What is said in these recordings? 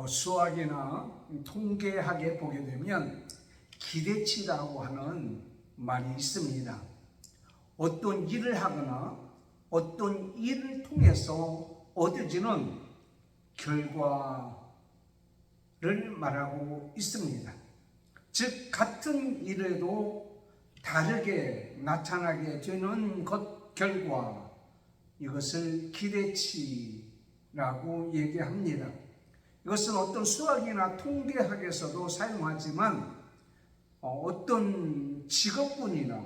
수학이나 통계학에 보게 되면 기대치라고 하는 말이 있습니다. 어떤 일을 하거나 어떤 일을 통해서 얻어지는 결과를 말하고 있습니다. 즉 같은 일에도 다르게 나타나게 되는 결과, 이것을 기대치라고 얘기합니다. 이것은 어떤 수학이나 통계학에서도 사용하지만 어떤 직업군이나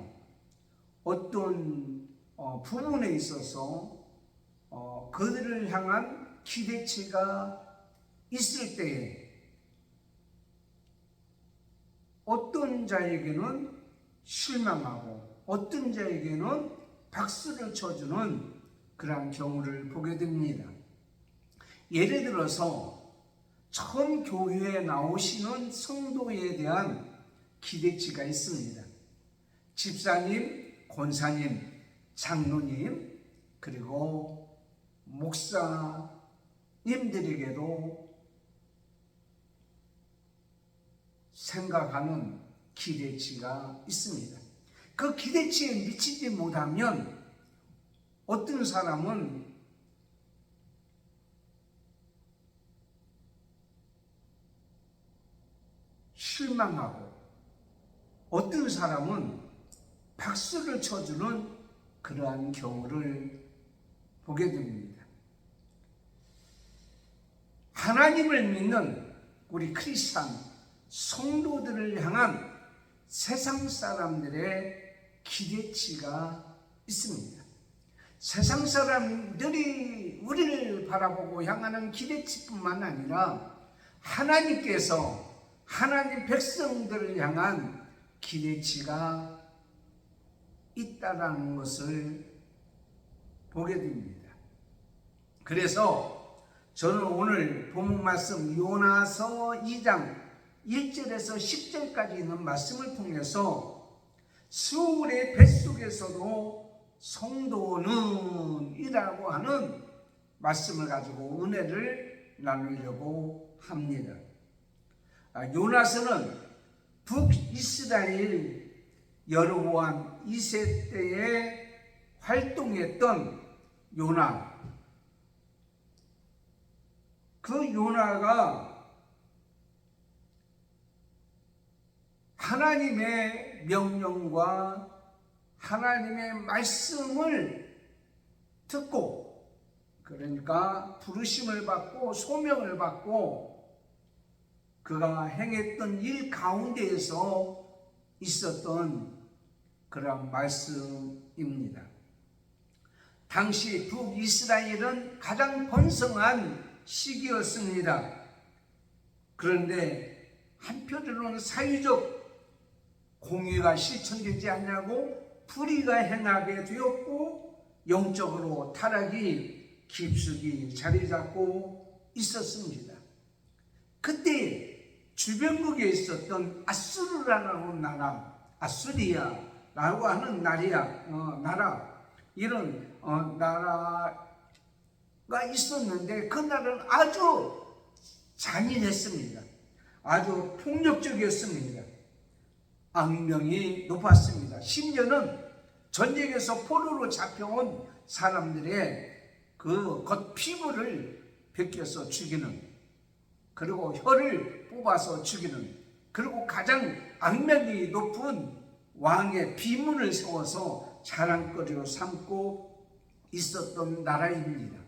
어떤 부분에 있어서 그들을 향한 기대치가 있을 때에 어떤 자에게는 실망하고 어떤 자에게는 박수를 쳐주는 그런 경우를 보게 됩니다. 예를 들어서 처음 교회에 나오시는 성도에 대한 기대치가 있습니다. 집사님, 권사님, 장로님, 그리고 목사님들에게도 생각하는 기대치가 있습니다. 그 기대치에 미치지 못하면 어떤 사람은 실망하고 어떤 사람은 박수를 쳐주는 그러한 경우를 보게 됩니다. 하나님을 믿는 우리 크리스찬 성도들을 향한 세상 사람들의 기대치가 있습니다. 세상 사람들이 우리를 바라보고 향하는 기대치뿐만 아니라 하나님께서 하나님 백성들을 향한 기대치가 있다라는 것을 보게 됩니다. 그래서 저는 오늘 본문 말씀 요나서 2장 1절에서 10절까지 있는 말씀을 통해서 수울의 뱃속에서도 성도는 이라고 하는 말씀을 가지고 은혜를 나누려고 합니다. 요나서는 북이스라엘 여로보암 2세 때에 활동했던 요나, 그 요나가 하나님의 명령과 하나님의 말씀을 듣고, 그러니까 부르심을 받고 소명을 받고 그가 행했던 일 가운데에서 있었던 그런 말씀입니다. 당시 북이스라엘은 가장 번성한 시기였습니다. 그런데 한편으로는 사회적 공의가 실천되지 않냐고 불의가 행하게 되었고 영적으로 타락이 깊숙이 자리 잡고 있었습니다. 그때 주변국에 있었던 아수르라는 나라, 아수리아라고 하는 나라, 이런 나라가 있었는데 그 나라는 아주 잔인했습니다. 아주 폭력적이었습니다. 악명이 높았습니다. 심지어는 전쟁에서 포로로 잡혀온 사람들의 그 겉 피부를 벗겨서 죽이는, 그리고 혀를 뽑아서 죽이는, 그리고 가장 악명이 높은 왕의 비문을 세워서 자랑거리로 삼고 있었던 나라입니다.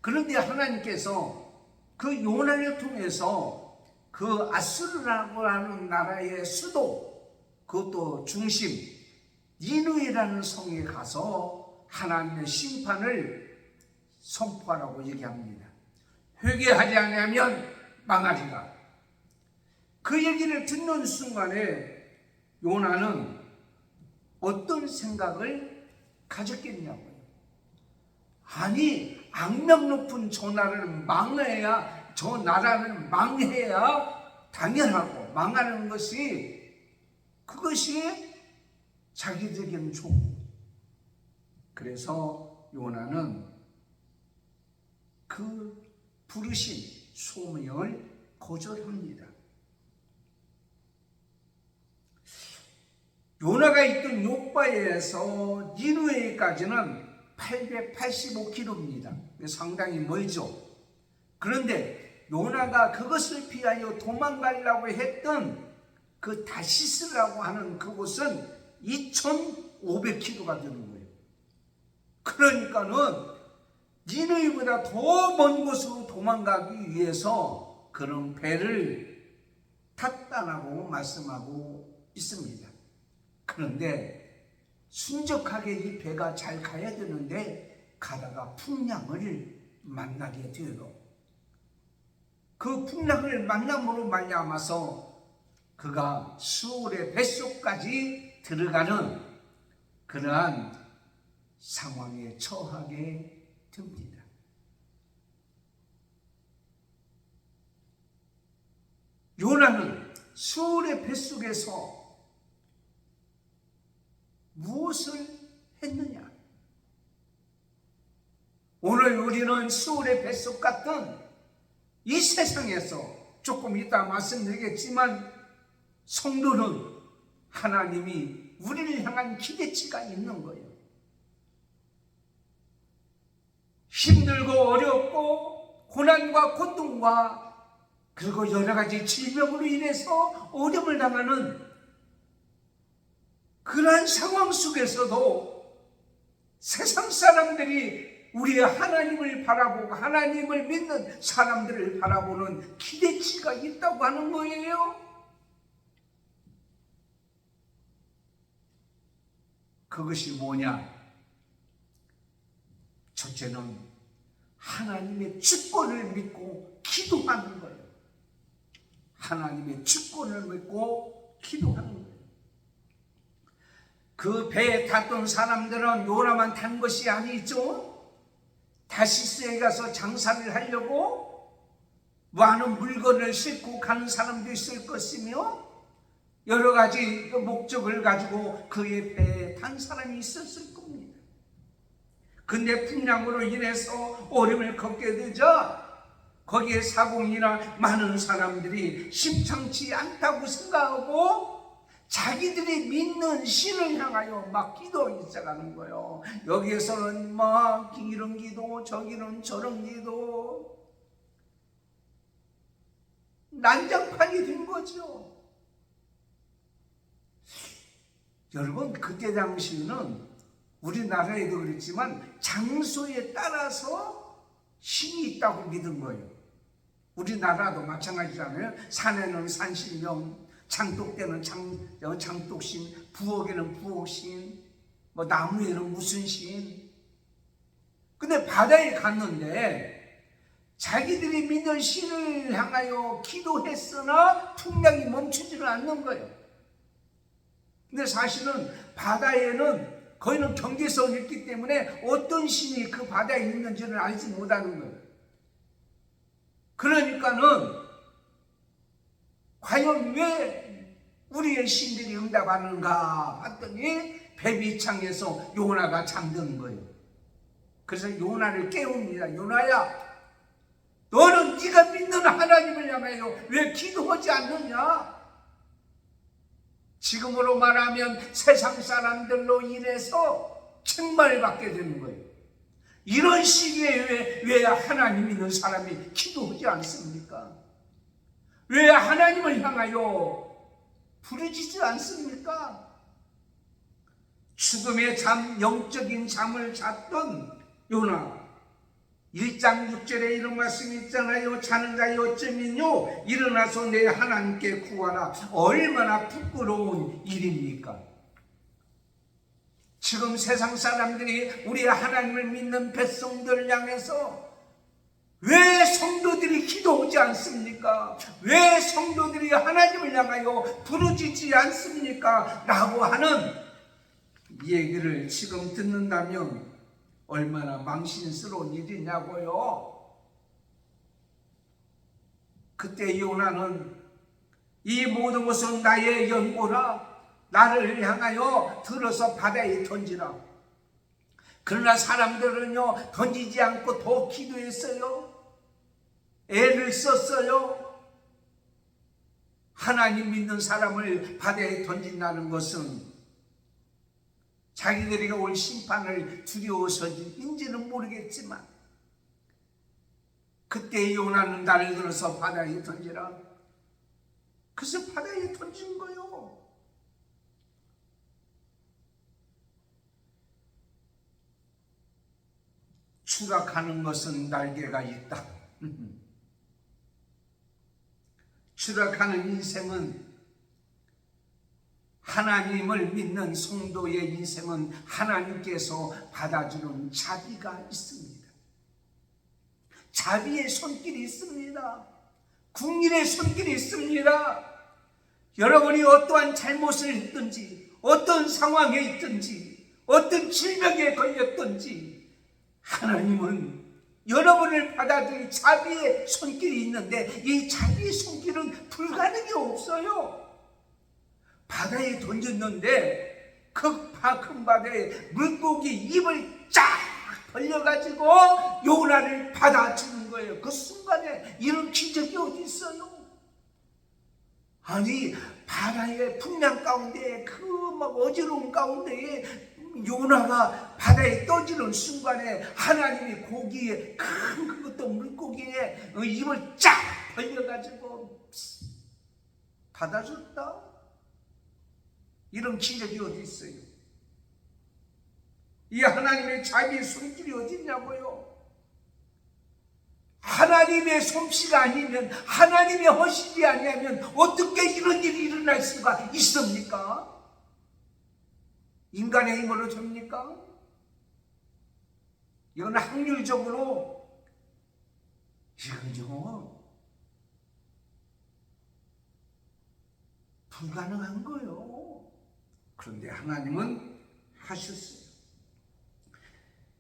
그런데 하나님께서 그 요나를 통해서 그 아수르라고 하는 나라의 수도, 그것도 중심 니느웨라는 성에 가서 하나님의 심판을 선포하라고 얘기합니다. 회개하지 않으면 망하리라. 그 얘기를 듣는 순간에 요나는 어떤 생각을 가졌겠냐고요. 아니, 악명 높은 저 나라는 망해야 당연하고, 망하는 것이 그것이 자기들에게는 좋고, 그래서 요나는 그 부르신 소명을 거절합니다. 요나가 있던 욥바에서 니느웨까지는 885km입니다. 상당히 멀죠. 그런데 요나가 그것을 피하여 도망가려고 했던 그 다시스라고 하는 그곳은 2500km가 되는 거예요. 그러니까는 니느웨보다 더 먼 곳으로 도망가기 위해서 그런 배를 탔다라고 말씀하고 있습니다. 그런데 순적하게 이 배가 잘 가야 되는데 가다가 풍랑을 만나게 돼요. 그 풍랑을 만남으로 말미암아서 그가 수월의 뱃속까지 들어가는 그러한 상황에 처하게 됩니다. 요나는 수월의 뱃속에서 무엇을 했느냐? 오늘 우리는 수월의 뱃속 같은 이 세상에서 조금 이따 말씀드리겠지만 성도는 하나님이 우리를 향한 기대치가 있는 거예요. 힘들고 어렵고 고난과 고통과 그리고 여러 가지 질병으로 인해서 어려움을 당하는 그러한 상황 속에서도 세상 사람들이 우리의 하나님을 바라보고 하나님을 믿는 사람들을 바라보는 기대치가 있다고 하는 거예요. 그것이 뭐냐? 첫째는 하나님의 주권을 믿고 기도하는 거예요. 하나님의 주권을 믿고 기도하는 거예요. 그 배에 탔던 사람들은 요나만 탄 것이 아니죠. 다시스에 가서 장사를 하려고 많은 물건을 싣고 가는 사람도 있을 것이며 여러 가지 목적을 가지고 그의 배에 탄 사람이 있었을 겁니다. 근데 풍랑으로 인해서 어려움을 겪게 되자 거기에 사공이나 많은 사람들이 심상치 않다고 생각하고 자기들이 믿는 신을 향하여 막 기도하기 시작하는 거예요. 여기에서는 막 이런 기도, 저기는 저런 기도, 난장판이 된 거죠. 여러분, 그때 당시에는 우리나라에도 그랬지만 장소에 따라서 신이 있다고 믿은 거예요. 우리나라도 마찬가지잖아요. 산에는 산신령, 장독대는 장독신, 부엌에는 부엌신, 뭐 나무에는 무슨 신. 근데 바다에 갔는데 자기들이 믿는 신을 향하여 기도했으나 풍랑이 멈추지는 않는 거예요. 근데 사실은 바다에는 거기는 경계선이 있기 때문에 어떤 신이 그 바다에 있는지를 알지 못하는 거예요. 그러니까는 과연 왜 우리의 신들이 응답하는가 했더니 배 밑창에서 요나가 잠드는 거예요. 그래서 요나를 깨웁니다. 요나야, 너는 네가 믿는 하나님을 향하여 왜 기도하지 않느냐? 지금으로 말하면 세상 사람들로 인해서 책망받게 되는 거예요. 이런 시기에 왜 하나님 믿는 사람이 기도하지 않습니까? 왜 하나님을 향하여 부르짖지 않습니까? 죽음의 잠, 영적인 잠을 잤던 요나 1장 6절에 이런 말씀이 있잖아요. 자는 자여 어쩌면요 일어나서 내 하나님께 구하라. 얼마나 부끄러운 일입니까? 지금 세상 사람들이 우리 하나님을 믿는 백성들을 향해서 왜 성도들이 기도하지 않습니까? 왜 성도들이 하나님을 향하여 부르짖지 않습니까? 라고 하는 얘기를 지금 듣는다면 얼마나 망신스러운 일이냐고요. 그때 요나는 이 모든 것은 나의 연고라, 나를 향하여 들어서 바다에 던지라. 그러나 사람들은요 던지지 않고 더 기도했어요. 애를 썼어요. 하나님 믿는 사람을 바다에 던진다는 것은 자기들에게 올 심판을 두려워서인지는 모르겠지만 그때 요나는 나를 들어서 바다에 던지라. 그래서 바다에 던진 거요. 추락하는 것은 날개가 있다. 추락하는 인생은, 하나님을 믿는 성도의 인생은 하나님께서 받아주는 자비가 있습니다. 자비의 손길이 있습니다. 국민의 손길이 있습니다. 여러분이 어떠한 잘못을 했든지, 어떤 상황에 있든지, 어떤 질병에 걸렸든지 하나님은 여러분을 받아줄 자비의 손길이 있는데 이 자비의 손길은 불가능이 없어요. 바다에 던졌는데 그 큰 바다에 물고기 입을 쫙 벌려가지고 요나를 받아주는 거예요. 그 순간에 이런 기적이 어디 있어요? 아니 바다의 풍랑 가운데 그 막 어지러운 가운데에 요나가 바다에 떠지는 순간에 하나님이 고기에 큰 그것도 물고기에 입을 쫙 벌려가지고 받아줬다. 이런 기적이 어디 있어요? 이 하나님의 자비의 손길이 어디 있냐고요? 하나님의 솜씨가 아니면, 하나님의 허실이 아니면 어떻게 이런 일이 일어날 수가 있습니까? 인간의 힘으로 됩니까? 이건 확률적으로 이거죠. 불가능한 거예요. 그런데 하나님은 하셨어요.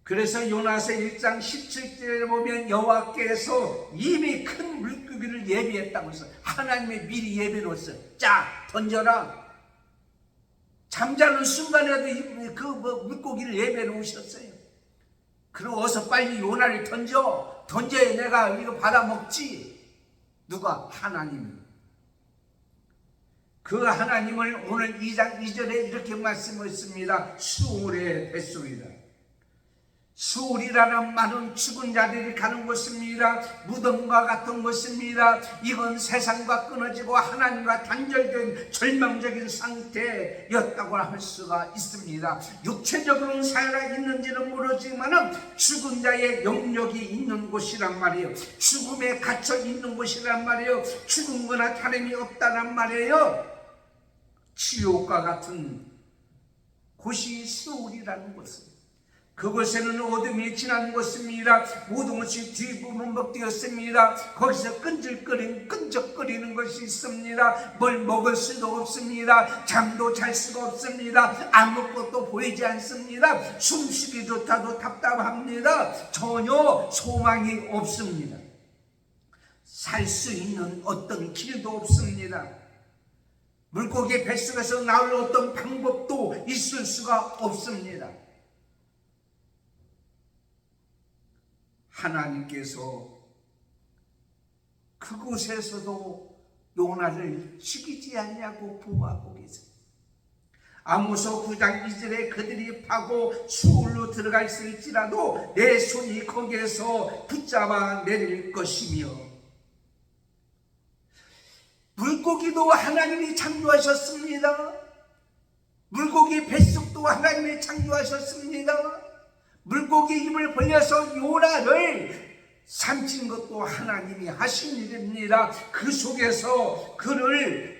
그래서 요나서 1장 17절에 보면 여호와께서 이미 큰 물고기를 예비했다고 해서 하나님의 미리 예비로서 자 던져라. 잠자는 순간에도 그 물고기를 예배해 놓으셨어요. 그리고 어서 빨리 요나를 던져야 내가 이거 받아먹지. 누가? 하나님이. 그 하나님을 오늘 2장 2절에 이렇게 말씀했습니다. 수울의 뱃속이다. 수울이라는 말은 죽은 자들이 가는 곳입니다. 무덤과 같은 곳입니다. 이건 세상과 끊어지고 하나님과 단절된 절망적인 상태였다고 할 수가 있습니다. 육체적으로는 살아 있는지는 모르지만 죽은 자의 영역이 있는 곳이란 말이에요. 죽음에 갇혀 있는 곳이란 말이에요. 죽은 거나 다름이 없다란 말이에요. 지옥과 같은 곳이 수울이라는 곳입니다. 그곳에는 어둠이 지난 곳입니다. 모든 것이 뒤부분 먹되었습니다. 거기서 끈적거리는 것이 있습니다. 뭘 먹을 수도 없습니다. 잠도 잘 수가 없습니다. 아무것도 보이지 않습니다. 숨쉬기조차도 답답합니다. 전혀 소망이 없습니다. 살 수 있는 어떤 길도 없습니다. 물고기 뱃속에서 나올 어떤 방법도 있을 수가 없습니다. 하나님께서 그곳에서도 요나를 죽이지 않냐고 보호하고 계세요. 아모스 9장 2절에 그들이 파고 수울로 들어가 있을지라도 내 손이 거기에서 붙잡아 내릴 것이며. 물고기도 하나님이 창조하셨습니다. 물고기 뱃속도 하나님이 창조하셨습니다. 물고기 입을 벌려서 요나를 삼킨 것도 하나님이 하신 일입니다. 그 속에서 그를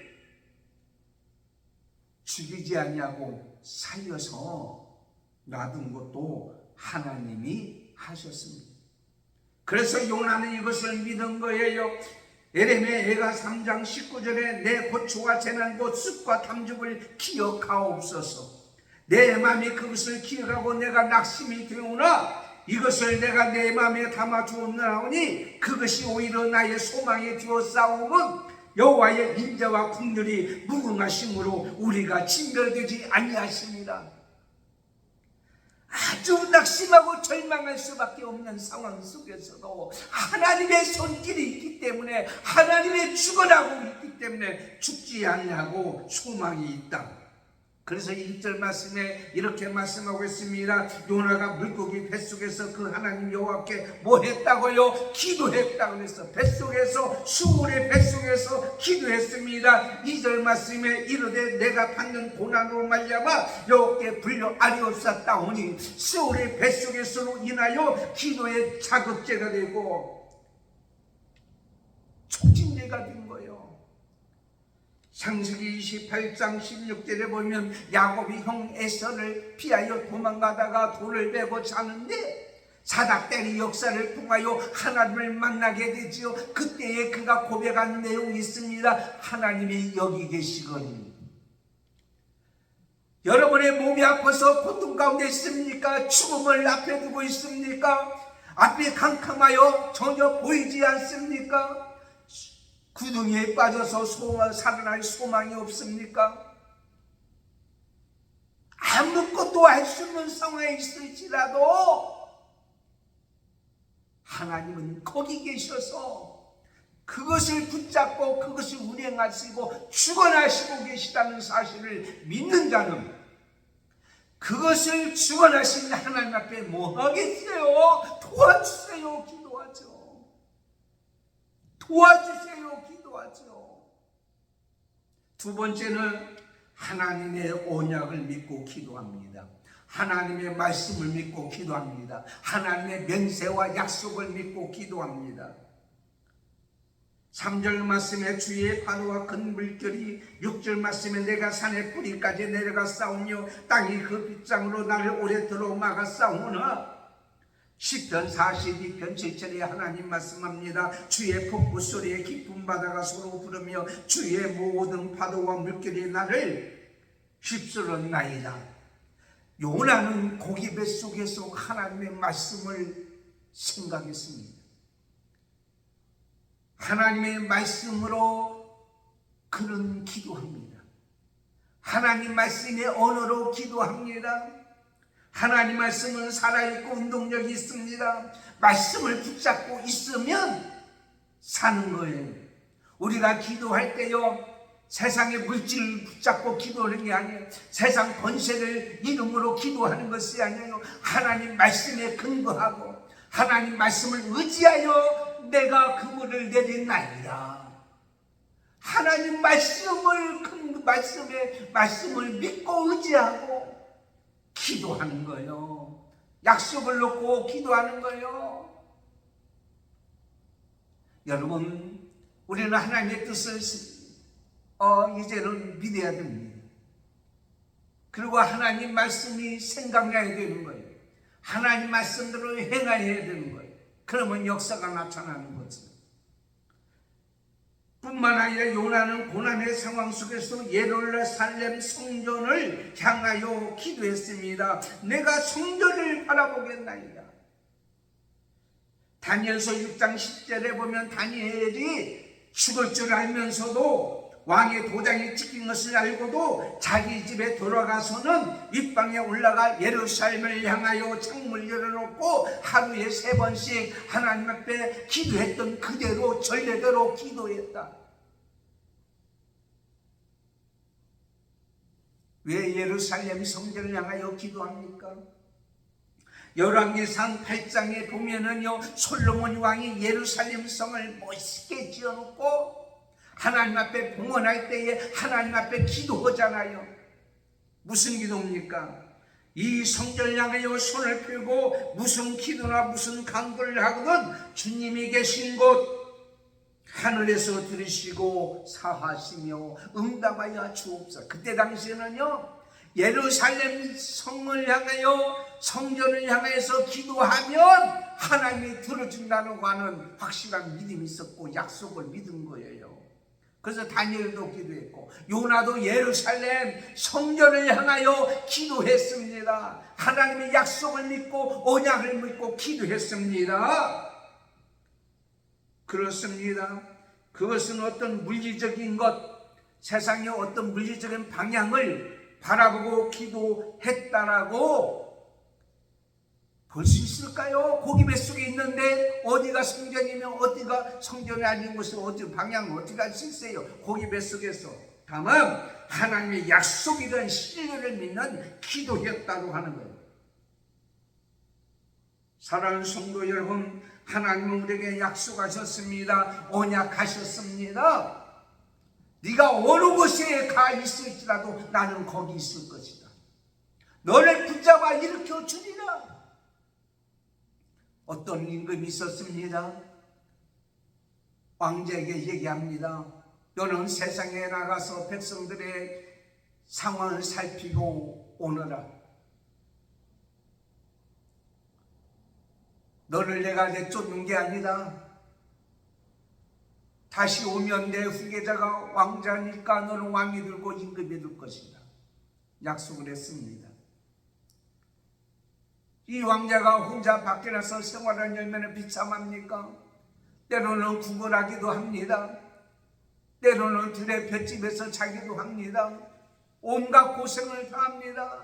죽이지 아니하고 살려서 놔둔 것도 하나님이 하셨습니다. 그래서 요나는 이것을 믿은 거예요. 에레미야 예가 3장 19절에 내 고초와 재난도 습과 탐죽을 기억하옵소서. 내 마음이 그것을 기억하고 내가 낙심이 되오나 이것을 내가 내 마음에 담아 주옵나오니 그것이 오히려 나의 소망이 되었사오면 여호와의 인자와 긍휼이 무궁하심으로 우리가 진멸되지 아니하십니다. 아주 낙심하고 절망할 수밖에 없는 상황 속에서도 하나님의 손길이 있기 있기 때문에, 하나님의 죽어나고 있기 때문에 죽지 않냐고 소망이 있다. 그래서 1절 말씀에 이렇게 말씀하고 있습니다. 요나가 물고기 뱃속에서 그 하나님 여호와께 뭐 했다고요? 기도했다고 그랬어. 뱃속에서, 수울의 뱃속에서 기도했습니다. 2절 말씀에 이르되 내가 받는 고난으로 말미암아 여호와께 불려 아리옵사다오니, 수울의 뱃속에서로 인하여 기도의 자극제가 되고 촉진제가 된 거예요. 창세기 28장 16절에 보면 야곱이 형 에서를 피하여 도망가다가 돌을 베고 자는데 사닥다리 역사를 통하여 하나님을 만나게 되지요. 그때에 그가 고백한 내용이 있습니다. 하나님이 여기 계시거니. 여러분의 몸이 아파서 고통 가운데 있습니까? 죽음을 앞에 두고 있습니까? 앞이 캄캄하여 전혀 보이지 않습니까? 구덩이에 빠져서 살아날 소망이 없습니까? 아무것도 할 수 없는 상황에 있을지라도 하나님은 거기 계셔서 그것을 붙잡고 그것을 운행하시고 주관하시고 계시다는 사실을 믿는 자는 그것을 주관하신 하나님 앞에 뭐 하겠어요? 도와주세요. 기도하죠. 도와주세요. 기도하죠. 두 번째는 하나님의 언약을 믿고 기도합니다. 하나님의 말씀을 믿고 기도합니다. 하나님의 맹세와 약속을 믿고 기도합니다. 3절 말씀에 주의 파도와 큰 물결이, 6절 말씀에 내가 산의 뿌리까지 내려가 싸우며 땅이 그 빗장으로 나를 오래 들어 막아 싸우나, 10편 42편 7절에 하나님 말씀합니다. 주의 폭풍 소리에 깊은 바다가 서로 부르며 주의 모든 파도와 물결이 나를 휩쓸었나이다. 요나는 고기 뱃속에서 하나님의 말씀을 생각했습니다. 하나님의 말씀으로 그는 기도합니다. 하나님 말씀의 언어로 기도합니다. 하나님 말씀은 살아있고 운동력이 있습니다. 말씀을 붙잡고 있으면 사는 거예요. 우리가 기도할 때요, 세상의 물질을 붙잡고 기도하는 게 아니에요. 세상 권세를 이름으로 기도하는 것이 아니에요. 하나님 말씀에 근거하고 하나님 말씀을 의지하여 내가 그물을 내린나이다. 하나님 말씀을 믿고 의지하고 기도하는 거예요. 약속을 놓고 기도하는 거예요. 여러분, 우리는 하나님의 뜻을 이제는 믿어야 됩니다. 그리고 하나님 말씀이 생각나야 되는 거예요. 하나님 말씀대로 행해야 되는 거예요. 그러면 역사가 나타나는 거죠. 뿐만 아니라 요나는 고난의 상황 속에서 예루살렘 성전을 향하여 기도했습니다. 내가 성전을 바라보겠나이다. 다니엘서 6장 10절에 보면 다니엘이 죽을 줄 알면서도 왕의 도장이 찍힌 것을 알고도 자기 집에 돌아가서는 윗방에 올라가 예루살렘을 향하여 창문을 열어놓고 하루에 3번씩 하나님 앞에 기도했던 그대로 전례대로 기도했다. 왜 예루살렘 성전을 향하여 기도합니까? 열왕기상 8장에 보면은요, 솔로몬 왕이 예루살렘 성을 멋있게 지어놓고 하나님 앞에 봉헌할 때에 하나님 앞에 기도하잖아요. 무슨 기도입니까? 이 성전을 향하여 손을 펴고 무슨 기도나 무슨 간구를 하거든 주님이 계신 곳 하늘에서 들으시고 사하시며 응답하여 주옵소서. 그때 당시에는요, 예루살렘 성을 향하여 성전을 향해서 기도하면 하나님이 들어준다는 하는 확실한 믿음이 있었고 약속을 믿은 거예요. 그래서 다니엘도 기도했고 요나도 예루살렘 성전을 향하여 기도했습니다. 하나님의 약속을 믿고 언약을 믿고 기도했습니다. 그렇습니다. 그것은 어떤 물리적인 것, 세상의 어떤 물리적인 방향을 바라보고 기도했다라고 볼 수 있을까요? 고기 뱃속에 있는데 어디가 성전이며 어디가 성전이 아닌 곳을 어디 방향을 어떻게 알 수 있어요? 고기 뱃속에서. 다만 하나님의 약속이든 신뢰를 믿는 기도였다고 하는 거예요. 사랑하는 성도 여러분, 하나님은 우리에게 약속하셨습니다. 언약하셨습니다. 네가 어느 곳에 가 있을지라도 나는 거기 있을 것이다. 너를 붙잡아 일으켜 주리라. 어떤 임금이 있었습니다. 왕자에게 얘기합니다. 너는 세상에 나가서 백성들의 상황을 살피고 오너라. 너를 내가 내쫓는 게 아니다. 다시 오면 내 후계자가 왕자니까 너는 왕이 되고 임금이 될 것이다. 약속을 했습니다. 이 왕자가 혼자 밖에 나서 생활을 열면 비참합니까? 때로는 구걸하기도 합니다. 때로는 들의 볏집에서 자기도 합니다. 온갖 고생을 다 합니다.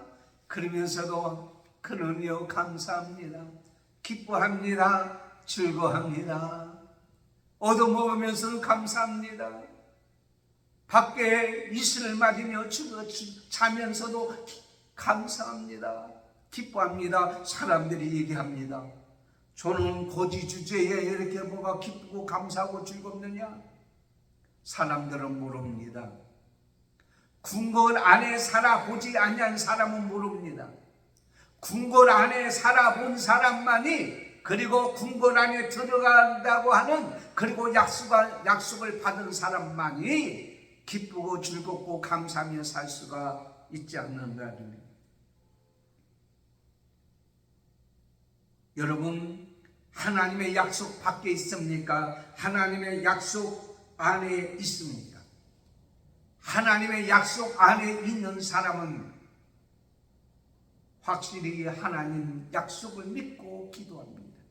그러면서도 그러니요 감사합니다. 기뻐합니다. 즐거워합니다. 얻어먹으면서는 감사합니다. 밖에 이슬을 맞으며 자면서도 감사합니다. 기뻐합니다. 사람들이 얘기합니다. 저는 고지 주제에 이렇게 뭐가 기쁘고 감사하고 즐겁느냐? 사람들은 모릅니다. 궁궐 안에 살아보지 않는 사람은 모릅니다. 궁궐 안에 살아본 사람만이, 그리고 궁궐 안에 들어간다고 하는, 그리고 약속을 받은 사람만이 기쁘고 즐겁고 감사하며 살 수가 있지 않는가. 여러분, 하나님의 약속 밖에 있습니까? 하나님의 약속 안에 있습니까? 하나님의 약속 안에 있는 사람은 확실히 하나님 약속을 믿고 기도합니다.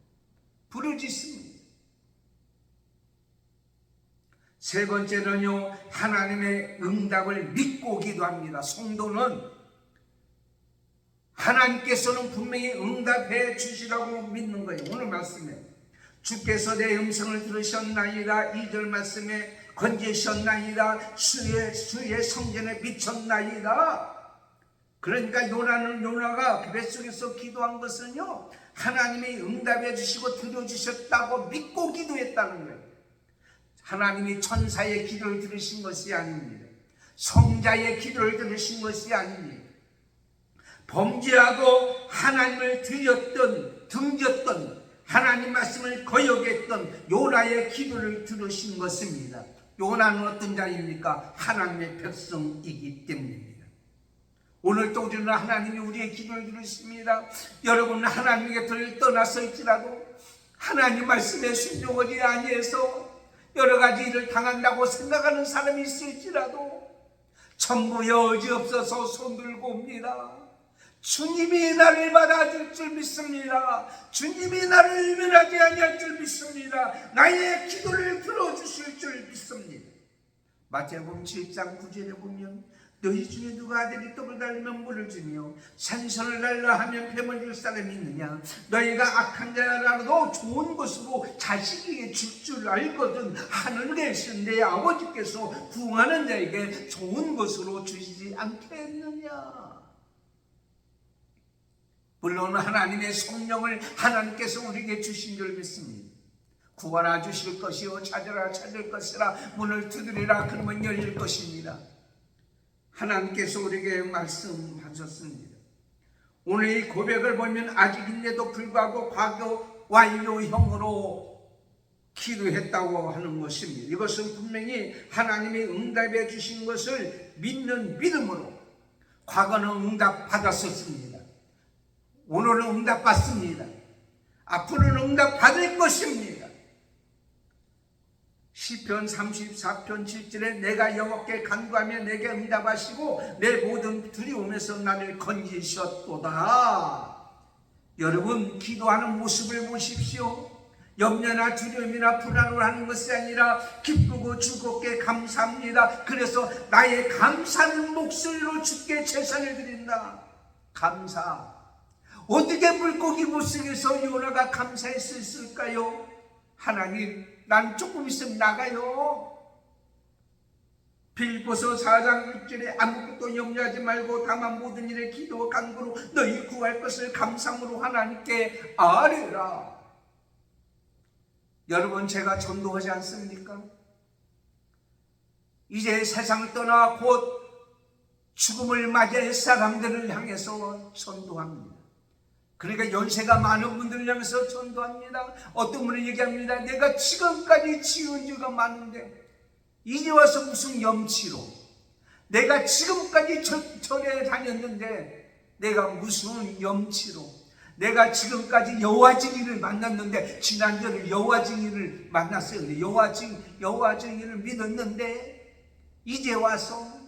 부르짖습니다. 세 번째는요, 하나님의 응답을 믿고 기도합니다. 성도는 하나님께서는 분명히 응답해 주시라고 믿는 거예요. 오늘 말씀에 주께서 내 음성을 들으셨나이다. 2절 말씀에 건지셨나이다. 주의 성전에 비쳤나이다. 그러니까 요나가 뱃속에서 기도한 것은요, 하나님이 응답해 주시고 들어주셨다고 믿고 기도했다는 거예요. 하나님이 천사의 기도를 들으신 것이 아닙니다. 성자의 기도를 들으신 것이 아닙니다. 범죄하고 하나님을 등졌던 하나님 말씀을 거역했던 요나의 기도를 들으신 것입니다. 요나는 어떤 자입니까? 하나님의 백성이기 때문입니다. 오늘도 우리는 하나님이 우리의 기도를 들으십니다. 여러분, 하나님 곁을 떠나서 있지라도 하나님 말씀에 순종하지 아니해서 여러 가지 일을 당한다고 생각하는 사람이 있을지라도 전부 여지없어서 손들고 옵니다. 주님이 나를 받아줄 줄 믿습니다. 주님이 나를 유면하지 아니할 줄 믿습니다. 나의 기도를 들어주실 줄 믿습니다. 마태복음 7장 9절에 보면 너희 중에 누가 아들이 떡을 달면 물을 주며 생선을 달라 하면 뱀을 줄 사람이 있느냐? 너희가 악한 자라도 좋은 것으로 자식에게 줄 줄 알거든 하늘에 계신 내 아버지께서 구하는 자에게 좋은 것으로 주시지 않겠느냐? 물론 하나님의 성령을 하나님께서 우리에게 주신 줄 믿습니다. 구하라 주실 것이요 찾으라 찾을 것이라 문을 두드리라 그러면 열릴 것입니다. 하나님께서 우리에게 말씀하셨습니다. 오늘 이 고백을 보면 아직인데도 불구하고 과거 완료형으로 기도했다고 하는 것입니다. 이것은 분명히 하나님이 응답해 주신 것을 믿는 믿음으로 과거는 응답 받았었습니다. 오늘은 응답 받습니다. 앞으로는 응답 받을 것입니다. 시편 34편 7절에 내가 여호와께 간구하며 내게 응답하시고 내 모든 두려움에서 나를 건지셨도다. 여러분, 기도하는 모습을 보십시오. 염려나 두려움이나 불안을 하는 것이 아니라 기쁘고 즐겁게 감사합니다. 그래서 나의 감사는 목소리로 주께 제사를 드린다. 감사. 어떻게 물고기 뱃속에서 요나가 감사할 수 있을까요? 하나님, 난 조금 있으면 나가요. 빌보서 4장 6절에 아무것도 염려하지 말고 다만 모든 일에 기도와 간구로 너희 구할 것을 감사함으로 하나님께 아뢰라. 여러분, 제가 전도하지 않습니까? 이제 세상을 떠나 곧 죽음을 맞이할 사람들을 향해서 전도합니다. 그러니까 연세가 많은 분들을 향해서 전도합니다. 어떤 분은 얘기합니다. 내가 지금까지 지은 죄가 많은데 이제 와서 무슨 염치로, 내가 지금까지 절에 다녔는데 내가 무슨 염치로, 내가 지금까지 여호와 증인을 만났는데, 지난주에 여호와 증인을 만났어요. 여호와 증인을 믿었는데 이제 와서,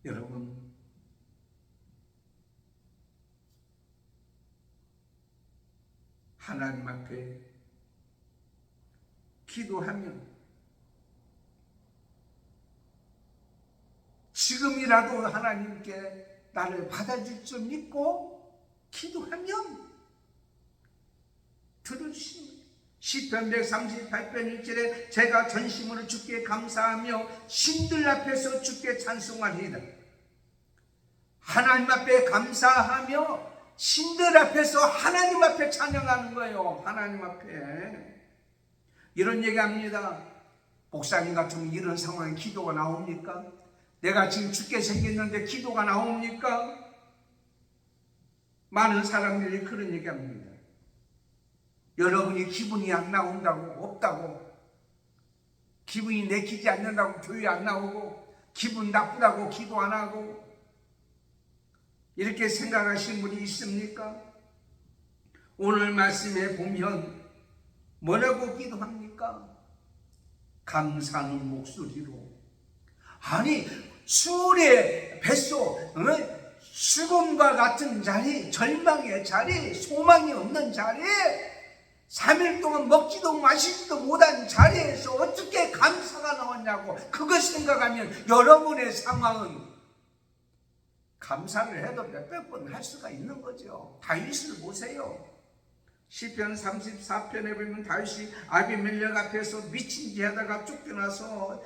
여러분, 하나님 앞에 기도하면 지금이라도 하나님께 나를 받아줄 줄 믿고 기도하면 들어주십니다. 시편 138편 1절에 제가 전심으로 주께 감사하며 신들 앞에서 주께 찬송하리이다. 하나님 앞에 감사하며 신들 앞에서 하나님 앞에 찬양하는 거예요. 하나님 앞에. 이런 얘기합니다. 목사님 같으면 이런 상황에 기도가 나옵니까? 내가 지금 죽게 생겼는데 기도가 나옵니까? 많은 사람들이 그런 얘기합니다. 여러분이 기분이 안 나온다고, 없다고, 기분이 내키지 않는다고 교회 안 나오고, 기분 나쁘다고 기도 안 하고, 이렇게 생각하시는 분이 있습니까? 오늘 말씀에 보면 뭐라고 기도합니까? 감사하는 목소리로. 아니, 수울의 뱃속, 죽음과 같은 자리, 절망의 자리, 소망이 없는 자리에 3일 동안 먹지도 마시지도 못한 자리에서 어떻게 감사가 나왔냐고. 그거 생각하면 여러분의 상황은 감사를 해도 몇백 번 할 수가 있는 거죠. 다윗을 보세요. 시편 34편에 보면 다윗이 아비멜렉 앞에서 미친 짓 하다가 쫓겨나서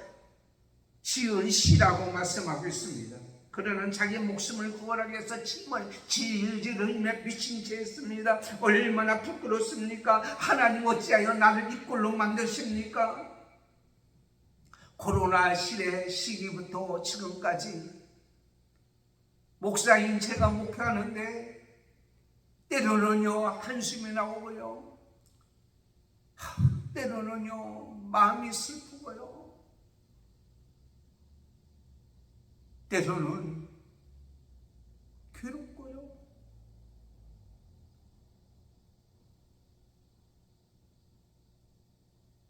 지은 시라고 말씀하고 있습니다. 그러는 자기 목숨을 구하기 위해서 침을 질질 흘리며 미친 짓 했습니다. 얼마나 부끄럽습니까? 하나님 어찌하여 나를 이 꼴로 만드십니까? 코로나 시기부터 지금까지 목사인 제가 목회하는데 때로는요 한숨이 나오고요, 때로는요 마음이 슬프고요, 때로는 괴롭고요.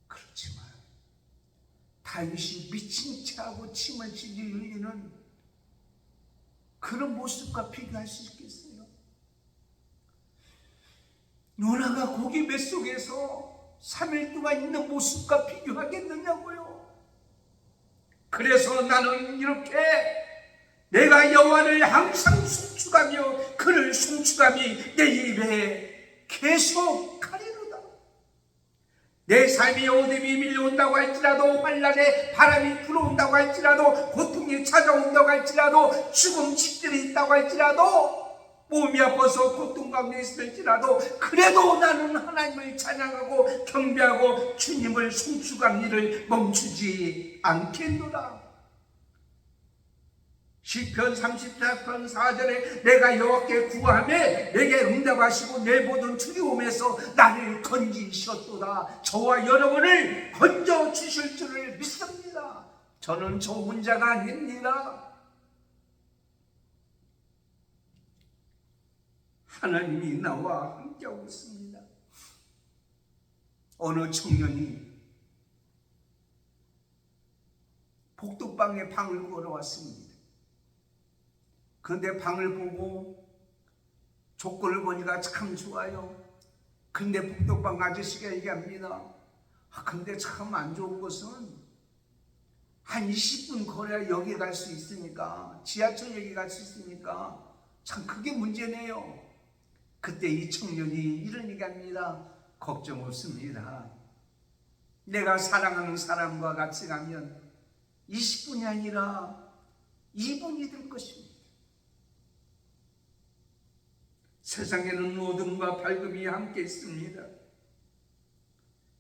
그렇지만 다윗이 미친 채하고 침을 질질 흘리는 그런 모습과 비교할 수 있겠어요? 요나가 고기 뱃속에서 3일 동안 있는 모습과 비교하겠느냐고요. 그래서 나는 이렇게 내가 여호와를 항상 송축하며 그를 송축함이 내 입에 계속 가리로다. 내 삶이 어둠이 밀려온다고 할지라도, 환란의 바람이 불어온다고 할지라도, 고통이 찾아온다고 할지라도, 죽음 직전에 있다고 할지라도, 몸이 아파서 고통 가운데 있을지라도, 그래도 나는 하나님을 찬양하고 경배하고 주님을 송축하는 일을 멈추지 않겠노라. 시편 34편 4절에 내가 여호와께 구하매 내게 응답하시고 내 모든 두려움에서 나를 건지셨도다. 저와 여러분을 건져주실 줄을 믿습니다. 저는 저 혼자가 아닙니다. 하나님이 나와 함께하고 있습니다. 어느 청년이 복덕방에 방을 구하러 왔습니다. 그런데 방을 보고 조건을 보니까 참 좋아요. 근데 복덕방 아저씨가 얘기합니다. 근데 참 안 좋은 것은 한 20분 걸어야 여기 갈 수 있으니까, 지하철역에 갈 수 있으니까 참 그게 문제네요. 그때 이 청년이 이런 얘기합니다. 걱정 없습니다. 내가 사랑하는 사람과 같이 가면 20분이 아니라 2분이 될 것입니다. 세상에는 어둠과 밝음이 함께 있습니다.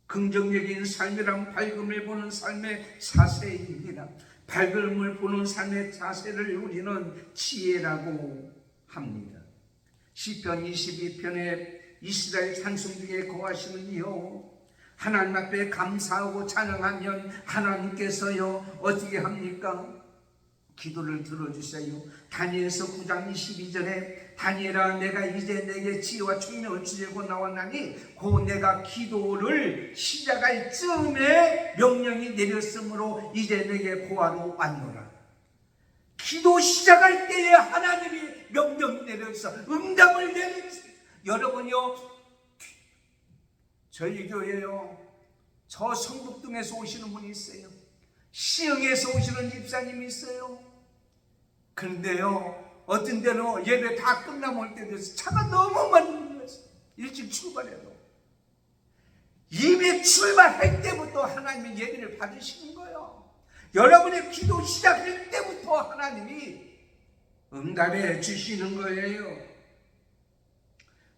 긍정적인 삶이란 밝음을 보는 삶의 자세입니다. 밝음을 보는 삶의 자세를 우리는 지혜라고 합니다. 시편 22편에 이스라엘 찬송 중에 거하시는 이여, 하나님 앞에 감사하고 찬양하면 하나님께서요 어떻게 합니까? 기도를 들어주세요. 다니엘서 9장 22절에 다니엘아, 내가 이제 내게 지혜와 총명을 주려고 나왔나니 곧 내가 기도를 시작할 즈음에 명령이 내렸으므로 이제 내게 고하러 왔노라. 기도 시작할 때에 하나님이 명령이 내려서 응답을 내려주세요. 여러분요, 저희 교회요, 저 성북동에서 오시는 분이 있어요. 시흥에서 오시는 집사님이 있어요. 그런데요, 어떤 때는 예배 다 끝나면 올 때 돼서 차가 너무 많이 밀렸어요. 일찍 출발해도. 예배 출발할 때부터 하나님의 예배를 받으시는 거예요. 여러분의 기도 시작할 때부터 하나님이 응답해 주시는 거예요.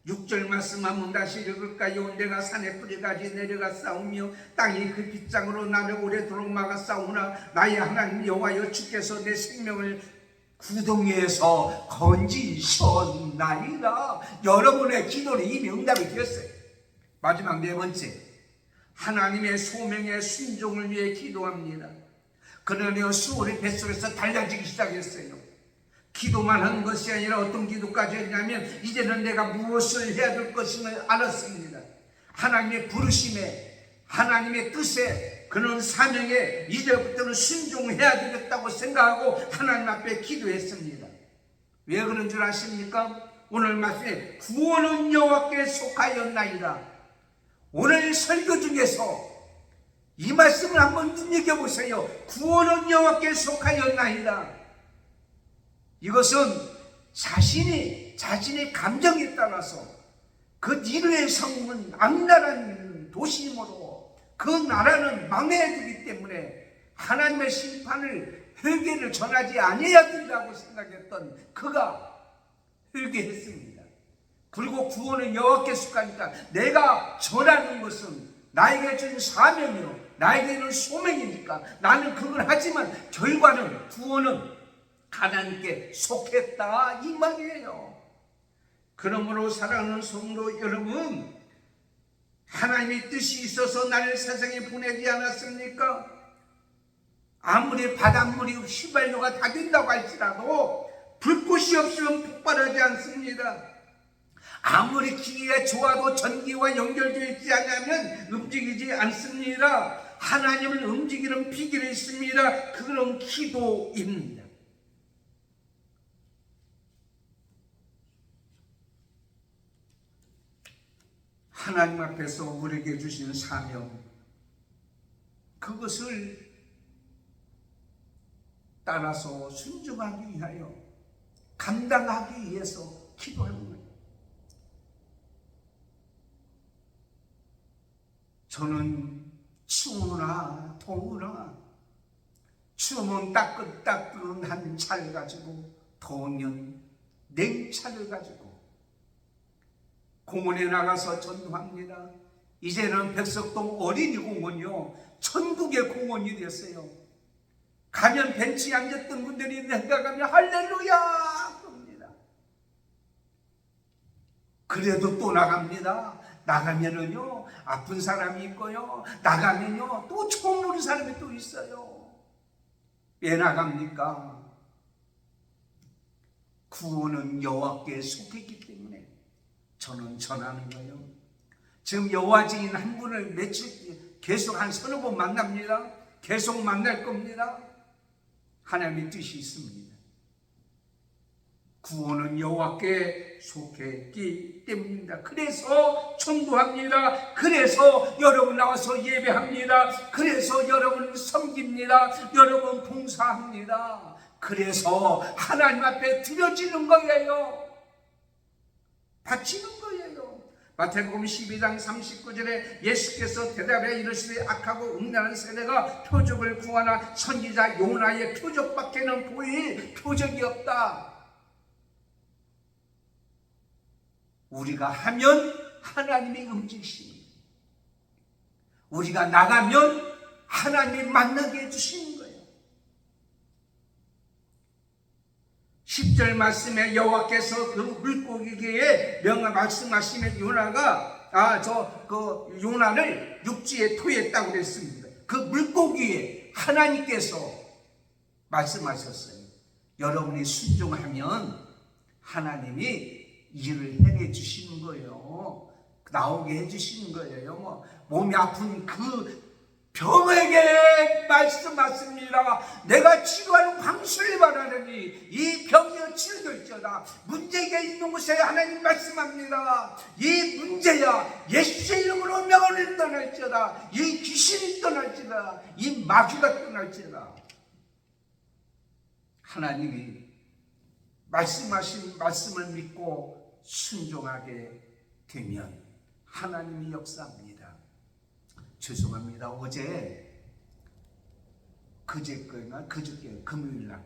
6절 말씀 한번 다시 읽을까요? 내가 산의 뿌리까지 내려가 싸우며 땅이 그 빗장으로 나를 오래도록 막아 싸우나 나의 하나님 여호와여 주께서 내 생명을 구덩이에서 건지셨나이다. 여러분의 기도는 이미 응답이 되었어요. 마지막 네 번째, 하나님의 소명의 순종을 위해 기도합니다. 그러나 수월이 뱃속에서 달라지기 시작했어요. 기도만 한 것이 아니라 어떤 기도까지 했냐면 이제는 내가 무엇을 해야 될 것임을 알았습니다. 하나님의 부르심에, 하나님의 뜻에, 그런 사명에 이제부터는 순종해야 되겠다고 생각하고 하나님 앞에 기도했습니다. 왜 그런 줄 아십니까? 오늘 말씀에 구원은 여호와께 속하였나이다. 오늘 설교 중에서 이 말씀을 한번 눈여겨보세요. 구원은 여호와께 속하였나이다. 이것은 자신의 감정에 따라서 그 니느웨 성은 악랄한 도시이므로 그 나라는 망해야 되기 때문에 하나님의 심판을, 회개를 전하지 아니해야 된다고 생각했던 그가 회개했습니다. 그리고 구원은 여호와께 속하니까 내가 전하는 것은 나에게 준 사명이요, 나에게는 소명이니까 나는 그걸 하지만 결과는, 구원은 하나님께 속했다 이 말이에요. 그러므로 사랑하는 성도 여러분, 하나님의 뜻이 있어서 나를 세상에 보내지 않았습니까? 아무리 바닷물이 휘발유가 다 된다고 할지라도 불꽃이 없으면 폭발하지 않습니다. 아무리 기계가 좋아도 전기와 연결되어 있지 않으면 움직이지 않습니다. 하나님을 움직이는 비결이 있습니다. 그건 기도입니다. 하나님 앞에서 우리에게 주신 사명, 그것을 따라서 순종하기 위하여, 감당하기 위해서 기도하는 거예요. 저는 추우나 더우나, 추우면 따끈따끈한 차를 가지고, 더우면 냉차를 가지고 공원에 나가서 전도합니다. 이제는 백석동 어린이공원이요, 천국의 공원이 됐어요. 가면 벤치에 앉았던 분들이 내가 가면 할렐루야 그럽니다. 그래도 또 나갑니다. 나가면은요 아픈 사람이 있고요, 나가면요 또 처음 보는 사람이 또 있어요. 왜 나갑니까? 구원은 여호와께 속했기 때문에 저는 전하는 거예요. 지금 여호와 증인 한 분을 며칠 계속 한 서너 번 만납니다. 계속 만날 겁니다. 하나님의 뜻이 있습니다. 구원은 여호와께 속했기 때문입니다. 그래서 전도합니다. 그래서 여러분 나와서 예배합니다. 그래서 여러분 섬깁니다. 여러분 봉사합니다. 그래서 하나님 앞에 드려지는 거예요. 바치는 거예요. 마태복음 12장 39절에 예수께서 대답해 이르시되 악하고 음란한 세대가 표적을 구하나 선지자 요나의 표적밖에는 보일 표적이 없다. 우리가 하면 하나님이 움직이십니다. 우리가 나가면 하나님이 만나게 해주시는 거예요. 10절 말씀에 여호와께서 그 물고기에게 말씀하시면 요나가 요나를 육지에 토했다고 그랬습니다. 그 물고기에 하나님께서 말씀하셨어요. 여러분이 순종하면 하나님이 일을 행해 주시는 거예요. 나오게 해 주시는 거예요. 몸이 아픈 그 병에게 말씀하십니다. 내가 치료하는 광수를 바라느니 이 병이 치료될지어다. 문제가 있는 곳에 하나님 말씀합니다. 이 문제야 예수의 이름으로 명을 떠날지어다. 이 귀신이 떠날지어다. 이 마귀가 떠날지어다. 하나님이 말씀하신 말씀을 믿고 순종하게 되면 하나님이 역사합니다. 죄송합니다. 그저께 금요일날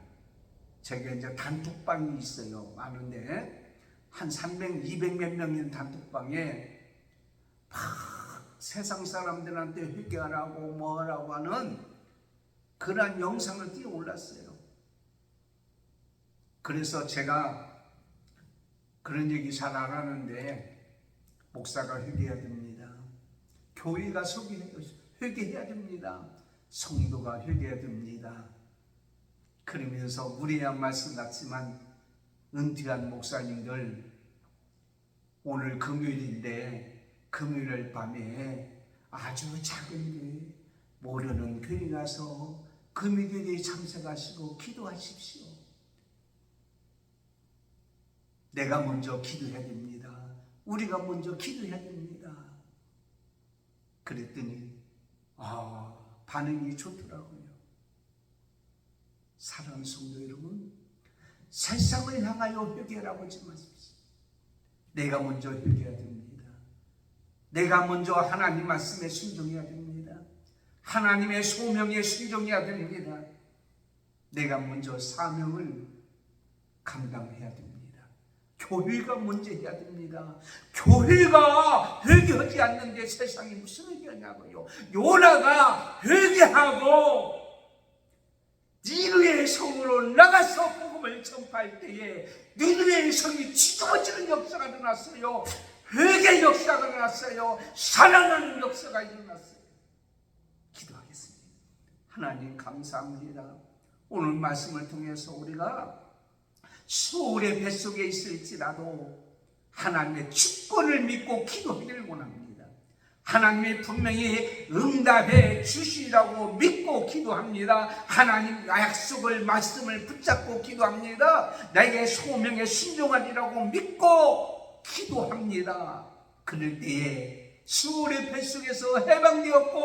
제가 이제 단톡방이 있어요. 많은데 한 300, 200 몇 명인 단톡방에 막 세상 사람들한테 회개하라고 뭐하라고 하는 그런 영상을 띄워 올랐어요. 그래서 제가 그런 얘기 잘 안 하는데 목사가 회개해야 됩니다. 교회가 회개해야 됩니다. 성도가 회개해야 됩니다. 그러면서 무례한 말씀 같지만 은퇴한 목사님들 오늘 금요일인데 금요일 밤에 아주 작은 교회 모르는 교회 가서 금요일에 참석하시고 기도하십시오. 내가 먼저 기도해야 됩니다. 우리가 먼저 기도해야 됩니다. 그랬더니 반응이 좋더라고요. 사랑하는 성도 여러분, 세상을 향하여 회개라고 하지 마십시오. 내가 먼저 회개해야 됩니다. 내가 먼저 하나님 말씀에 순종해야 됩니다. 하나님의 소명에 순종해야 됩니다. 내가 먼저 사명을 감당해야 됩니다. 교회가 먼저 해야 됩니다. 교회가 회개하지 않는데 세상이 무슨 회개하냐고요. 요나가 회개하고 니느웨의 성으로 나가서 복음을 전파할 때에 니느웨의 성이 뒤집어지는 역사가 일어났어요. 회개 역사가 일어났어요. 사랑하는 역사가 일어났어요. 기도하겠습니다. 하나님 감사합니다. 오늘 말씀을 통해서 우리가 수월의 뱃속에 있을지라도 하나님의 주권을 믿고 기도하기를 원합니다. 하나님이 분명히 응답해 주시라고 믿고 기도합니다. 하나님 약속을 말씀을 붙잡고 기도합니다. 나에게 소명에 순종하리라고 믿고 기도합니다. 그럴 때에 수월의 뱃속에서 해방되었고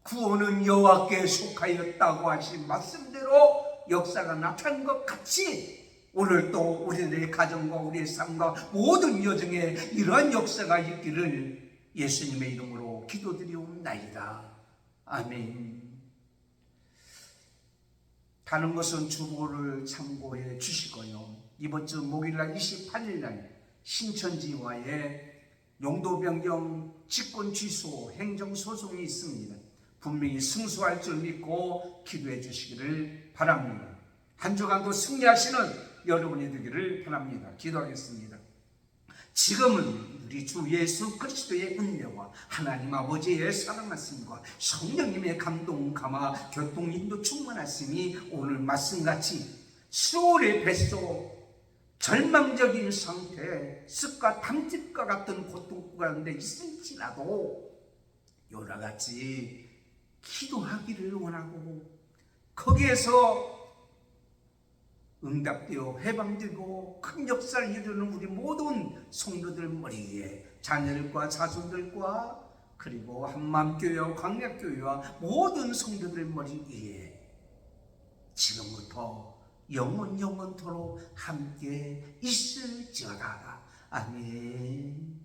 구원은 여호와께 속하였다고 하신 말씀대로 역사가 나타난 것 같이 오늘 또 우리들의 가정과 우리의 삶과 모든 여정에 이러한 역사가 있기를 예수님의 이름으로 기도드리옵나이다. 아멘. 다른 것은 주보를 참고해 주시고요. 이번 주 목요일날 28일날 신천지와의 용도 변경 직권 취소 행정소송이 있습니다. 분명히 승소할 줄 믿고 기도해 주시기를 바랍니다. 한 주간도 승리하시는 여러분이 되기를 바랍니다. 기도하겠습니다. 지금은 우리 주 예수 그리스도의 은혜와 하나님 아버지의 사랑하심과 성령님의 감동 감화 교통 인도 충만하심이 오늘 말씀같이 수월의 뱃속 절망적인 상태 습과 탐집과 같은 고통 가운데 있을지라도 요나같이 기도하기를 원하고 거기에서 응답되어 해방되고 큰 역사를 이루는 우리 모든 성도들 머리에 자녀들과 자손들과 그리고 한마음교회와 광약교회와 모든 성도들 머리 위에 지금부터 영원토록 함께 있을지어다. 아멘.